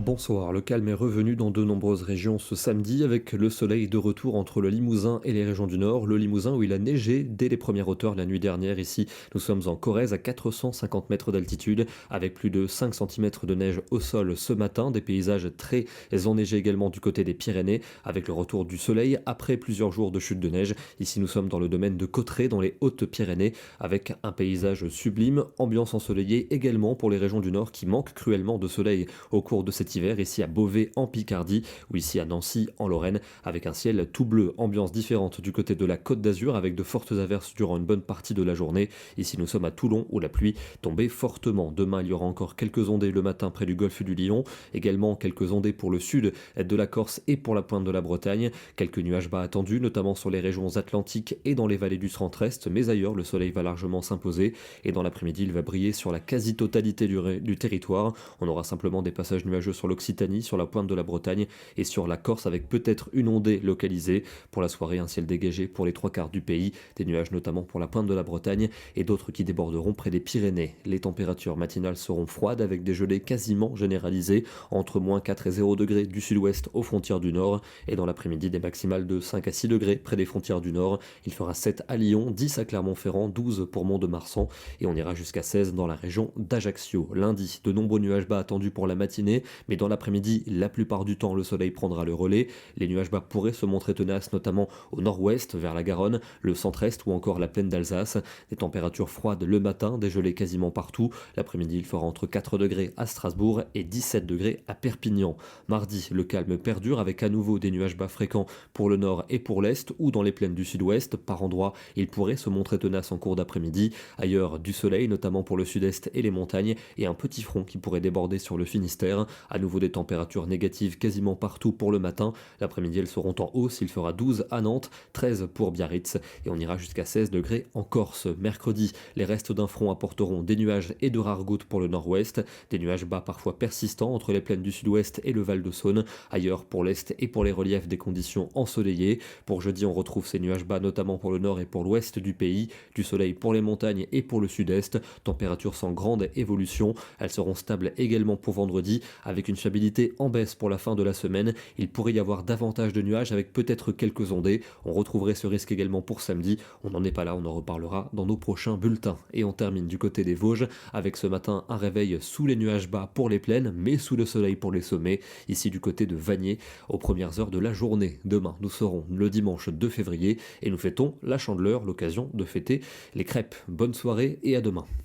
Bonsoir, le calme est revenu dans de nombreuses régions ce samedi avec le soleil de retour entre le Limousin et les régions du Nord. Le Limousin où il a neigé dès les premières hauteurs la nuit dernière. Ici, nous sommes en Corrèze à 450 mètres d'altitude avec plus de 5 centimètres de neige au sol ce matin. Des paysages très enneigés également du côté des Pyrénées avec le retour du soleil après plusieurs jours de chute de neige. Ici, nous sommes dans le domaine de Cauterets dans les Hautes-Pyrénées avec un paysage sublime, ambiance ensoleillée également pour les régions du Nord qui manquent cruellement de soleil au cours de cet hiver, ici à Beauvais en Picardie ou ici à Nancy en Lorraine, avec un ciel tout bleu, ambiance différente du côté de la Côte d'Azur avec de fortes averses durant une bonne partie de la journée. Ici nous sommes à Toulon où la pluie tombait fortement. Demain il y aura encore quelques ondées le matin près du golfe du Lion, également quelques ondées pour le sud de la Corse et pour la pointe de la Bretagne, quelques nuages bas attendus notamment sur les régions atlantiques et dans les vallées du centre-est, mais ailleurs le soleil va largement s'imposer et dans l'après-midi il va briller sur la quasi-totalité du territoire. On aura simplement des passages nuageux sur l'Occitanie, sur la pointe de la Bretagne et sur la Corse avec peut-être une ondée localisée. Pour la soirée, un ciel dégagé pour les trois quarts du pays, des nuages notamment pour la pointe de la Bretagne et d'autres qui déborderont près des Pyrénées. Les températures matinales seront froides avec des gelées quasiment généralisées entre moins 4 et 0 degrés du sud-ouest aux frontières du nord et dans l'après-midi des maximales de 5 à 6 degrés près des frontières du nord. Il fera 7 à Lyon, 10 à Clermont-Ferrand, 12 pour Mont-de-Marsan et on ira jusqu'à 16 dans la région d'Ajaccio. Lundi, de nombreux nuages bas attendus pour la matinée, mais dans l'après-midi, la plupart du temps, le soleil prendra le relais. Les nuages bas pourraient se montrer tenaces, notamment au nord-ouest, vers la Garonne, le centre-est ou encore la plaine d'Alsace. Des températures froides le matin, des gelées quasiment partout. L'après-midi, il fera entre 4 degrés à Strasbourg et 17 degrés à Perpignan. Mardi, le calme perdure avec à nouveau des nuages bas fréquents pour le nord et pour l'est ou dans les plaines du sud-ouest. Par endroits, il pourrait se montrer tenace en cours d'après-midi. Ailleurs, du soleil, notamment pour le sud-est et les montagnes, et un petit front qui pourrait déborder sur le Finistère. À nouveau des températures négatives quasiment partout pour le matin. L'après-midi, elles seront en hausse. Il fera 12 à Nantes, 13 pour Biarritz et on ira jusqu'à 16 degrés en Corse. Mercredi, les restes d'un front apporteront des nuages et de rares gouttes pour le nord-ouest. Des nuages bas parfois persistants entre les plaines du sud-ouest et le Val-de-Saône. Ailleurs, pour l'est et pour les reliefs, des conditions ensoleillées. Pour jeudi, on retrouve ces nuages bas notamment pour le nord et pour l'ouest du pays. Du soleil pour les montagnes et pour le sud-est. Températures sans grande évolution. Elles seront stables également pour vendredi avec une fiabilité en baisse pour la fin de la semaine. Il pourrait y avoir davantage de nuages avec peut-être quelques ondées. On retrouverait ce risque également pour samedi. On n'en est pas là, on en reparlera dans nos prochains bulletins. Et on termine du côté des Vosges avec ce matin un réveil sous les nuages bas pour les plaines, mais sous le soleil pour les sommets. Ici du côté de Vanier, aux premières heures de la journée. Demain, nous serons le dimanche 2 février et nous fêtons la Chandeleur, l'occasion de fêter les crêpes. Bonne soirée et à demain.